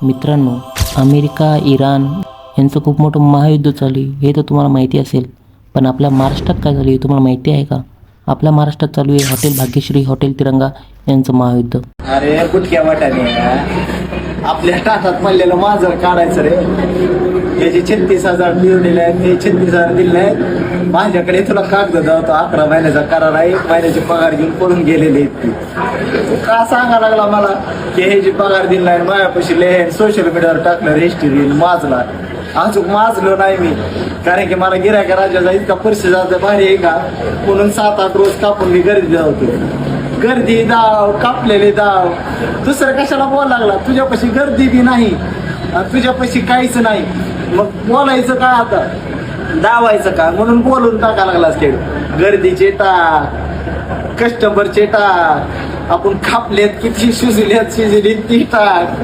मित्रांनो, America Iran यांचं खूप मोठं महायुद्ध चालू आहे हे तर तुम्हाला माहिती असेल. पण आपल्या महाराष्ट्रात काय झालं हे तुम्हाला माहिती आहे का? आपल्या महाराष्ट्रात चालू आहे हॉटेल भाग्यश्री, हॉटेल तिरंगा यांचं महायुद्ध. अरे गुटक्या वाटाने आपल्या टाटात पडलेलं मांजर काढायचं रे. त्याचे 36,000 दिलेले आहेत, ते 36,000 दिले आहेत. माझ्याकडे तुला कागद जातो 11 महिन्याचा करार आहे, 1 महिन्याचे पगार घेऊन पळून गेलेले आहेत. तू का सांगा लागला मला की हे जे पगार दिला आहे माझ्यापाशी लेह सोशल मीडियावर टाकलं रेस्टोरेंट माजला. अजून माजलो नाही मी, कारण की मला गिरायका राजाचा इतका परिस्थिती भारी आहे का म्हणून 7-8 रोज कापून मी गर्दी जातो. गर्दी दाव, कापलेले दाव, दुसरं कशाला बोलायला लागला? तुझ्यापाशी गर्दी बी नाही आणि तुझ्यापाशी काहीच नाही, मग बोलायचं काय आता? दावायचं का? म्हणून बोलून टाका लागलास खेळ. गर्दीचे टाक, कस्टमरचे टाक, आपण खापलेत किती शिजली ती टाक.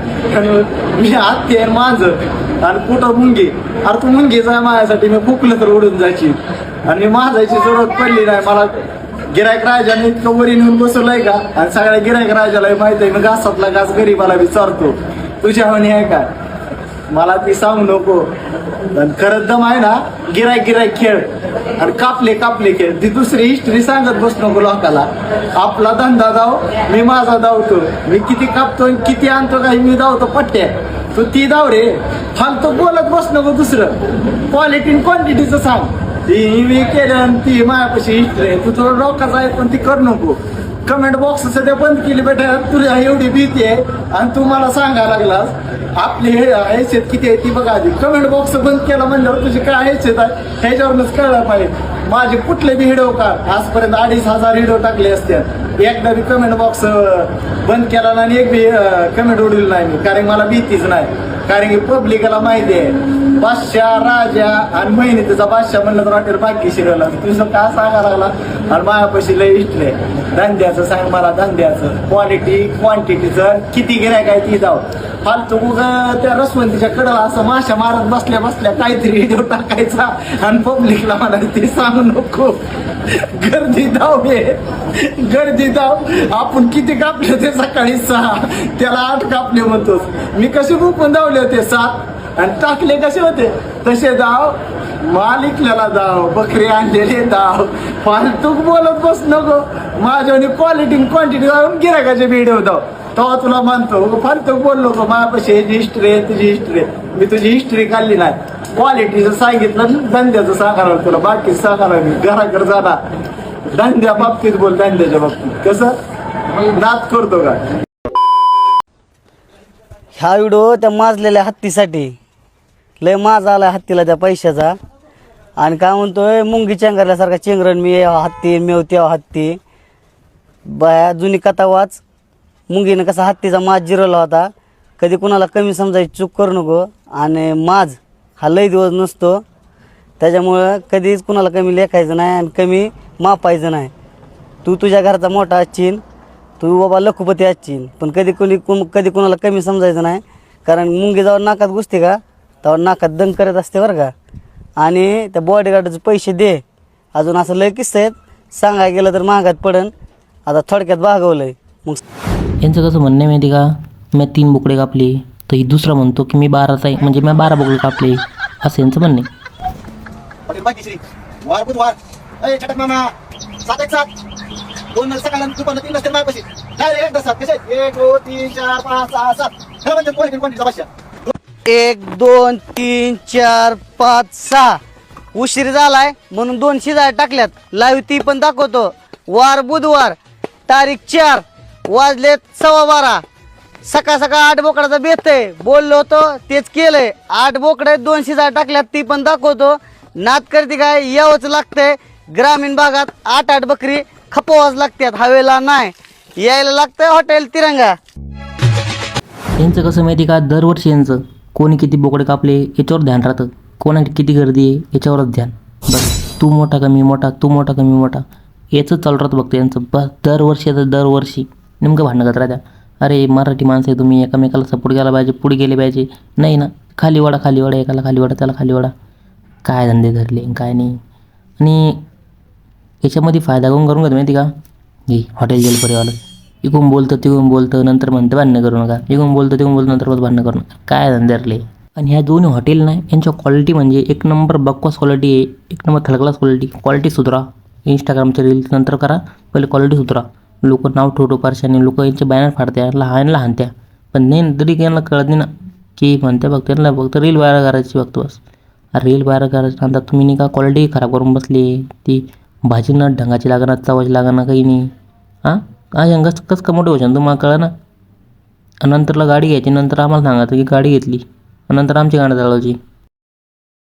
मी हत्ती माझं आणि कुठं मुंगी. अरे तू मुंगीच आहे माझ्यासाठी, मी फुकलं तर उडून जायची आणि मी माझायची जरूरत पडली नाही. मला गिरायक राजाने इतकं वरी नेऊन बसवलंय का, आणि सगळ्या गिरायक राजाला माहित आहे मी घासातला घास गरीबाला विचारतो. तुझ्या म्हणे आहे का? मला ती सांगू नको. खरंच दम आहे ना, गिरायक खेळ आणि कापले खेळ. ती दुसरी हिस्ट्री सांगत बस नको लोकाला. आपला धंदा दाव, मी माझा धावतो. मी किती कापतो किती आणतो काही मी धावतो पट्ट्या. तू ती धाव रे, फालतू बोलत बस नको. दुसरं क्वालिटी क्वांटिटीचं सांग. ती मी केलं ती मायापाशी हिस्ट्री आहे. तू थोडं डोकाच आहे पण ती करू नको. कमेंट बॉक्स सध्या बंद केली बेटा, तुझ्या एवढी भीती आहे आणि तू मला सांगायला लागलास आपली हैसियत किती आहे ती बघा आधी. कमेंट बॉक्स बंद केला म्हणल्यावर तुझी काय हैसियत आहे ह्याच्यावरूनच कळलं पाहिजे. माझे कुठले बी व्हिडिओ का आजपर्यंत 2,500 व्हिडिओ टाकले असतात, एकदा बी कमेंट बॉक्स बंद केला नाही, एक बी कमेंट उडवली नाही मी, कारण मला भीतीच नाही. कारण की पब्लिकला माहिती आहे बादशाह राजा आणि महिनीचा बादशाह म्हणलं तर हॉटेल भाग्यश्रीला. तुझं काय सांगायला लागला आणि मायापाशी लय हिस्ट्री आहे. धंद्याचं सांग मला, धंद्याचं क्वालिटी क्वांटिटीचं किती गिरायक आहे ती जाऊ. फालतू त्या रसवंतीच्या कडला असं माशा मारत बसल्या बसल्या काहीतरी व्हिडिओ टाकायचा आणि पब्लिकला मला ते सांगू नको. गर्दी धाव हे, गर्दी धाव. आपण किती कापले होते सकाळी 6, त्याला 8 कापले म्हणतोस. मी कसे बुकून धावले होते 7 आणि टाकले कसे होते तसे धाव. मालिकल्याला धाव, बकरी आणलेले धाव. फालतूक बोलत बस नको. माझ्याने क्वालिटी क्वांटिटी जाऊन गिरायकाचे व्हिडिओ धाव, तेव्हा तुला मानतो. फालतूक बोललो का माझ्यापाशी ह्याची हिस्ट्री आहे तुझी हिस्ट्री आहे. मी तुझी हिस्ट्री काढली नाही, क्वालिटीचं सांगितलं, धंद्याचं सांगणार तुला. बाकी सांगणार मी घराकडे जाणार. धंद्या बाबतीत बोल, धंद्याच्या बाबतीत कसं नाद करतो का? हा व्हिडिओ त्या माजलेल्या हत्तीसाठी लय माज आला हत्तीला त्या पैशाचा. आणि काय म्हणतोय मुंगी चेंगरल्यासारखा चेंगरण, मी हत्ती मेवती हत्ती. बाया जुनी कथा वाच. मुंगीनं कसा हत्तीचा माज जिरवला होता. कधी कुणाला कमी समजायची चूक करू नको. आणि माज हा लय दिवस नसतो, त्याच्यामुळं कधीच कुणाला कमी लेखायचं नाही आणि कमी मापायचं नाही. तू तुझ्या घरचा मोठा असशील, तू बाबा लखुपती असशील, पण कधी कुणाला कमी समजायचं नाही. कारण मुंगी जेव्हा नाकात घुसते का तेव्हा नाकात दंग करत असते बरं का. आणि त्या बॉडीगार्डचे पैसे दे. अजून असं लय किस्से आहेत, सांगायला गेलं तर महागात पडन. आता थोडक्यात भागवलंय. मग यांचं कसं म्हणणं आहे माहिती का? मी 3 बोकडे कापले तर ही दुसरा म्हणतो की मी 12चा आहे, म्हणजे मी 12 बोकडे कापले, असं यांचं म्हणणे. भाग्यश्री वार बुधवार छटक मामा 7-1-7 2 सकाळला दुपारला 3 वाजता माझ्यापाशी डायरेक्ट एकदा 7 कसे 1 2 3 4 5 6 7 हे म्हणजे क्वालिटीचा भाषा. 1 2 3 4 5 6 उशीर झालाय म्हणून 2 शिजाय टाकल्यात. लाईव्ह ती पण दाखवतो. वार बुधवार, तारीख 4, वाजलेत 12:15. सकाळ 8 बोकडाचा बेत आहे. बोललो होतो तेच केलंय. 8 बोकडे 2 शिजाय टाकल्यात ती पण दाखवतो. नाद करते काय, यावंच लागतंय. ग्रामीण भागात 8-8 बकरी खपवाच लागतात, हवेला नाही. यायला लागतंय हॉटेल तिरंगा. यांचं कसं माहिती का? दरवर्षी यांचं कोणी किती बोकडे कापले याच्यावर ध्यान राहतं, कोणाची किती गर्दी आहे याच्यावरच ध्यान. बस तू मोठा का मी मोठा, तू मोठा का मी मोठा, याचं चालू राहतं बघतं यांचं. बस दरवर्षी नेमकं भांडणं करत राहत्या. अरे मराठी माणसं आहे तुम्ही, एकामेकाला सपोर्ट केला पाहिजे, पुढे गेले पाहिजे. नाही ना, खाली वाडा एकाला खाली वाडा त्याला खाली वाडा. काय धंदे धरले काय नाही. आणि याच्यामध्ये फायदा करून घेतो माहिती का? हे हॉटेल जेल परिवार इकडून बोलतं तिकडून बोलतं नंतर म्हणतं भांडणं करू नका, इकडून बोलतं तिकडून बोलतं नंतर बोलतं भांडणं करू नका. काय धंद्यारले. आणि ह्या दोन्ही हॉटेल नाही यांच्या क्वालिटी म्हणजे एक नंबर बकवास क्वालिटी आहे, एक नंबर थर्ड क्लास क्वालिटी सुधरा. इंस्टाग्रामचे रील्स नंतर करा, पहिले क्वालिटी सुधरा. लोक नाव ठेवतो पारशाने, लोक यांचे बॅनर फाडत्या, लहान हाणत्या, पण नाही तरी यांना कळत नाही ना की म्हणते फक्त यांना फक्त रील व्हायरल करायची बघतो बस. रील व्हायरल करायचं नंतर तुम्ही नाही का क्वालिटी खराब करून बसली. ती भाजी न ढंगाची लागणार, चवाची लागणार काही नाही. हां हा कसं का मोठे होशान तुम्हाला कळलं ना. आणि नंतरला गाडी घ्यायची, नंतर आम्हाला सांगायचं की गाडी घेतली, आणि नंतर आमची गाणं चालवायची.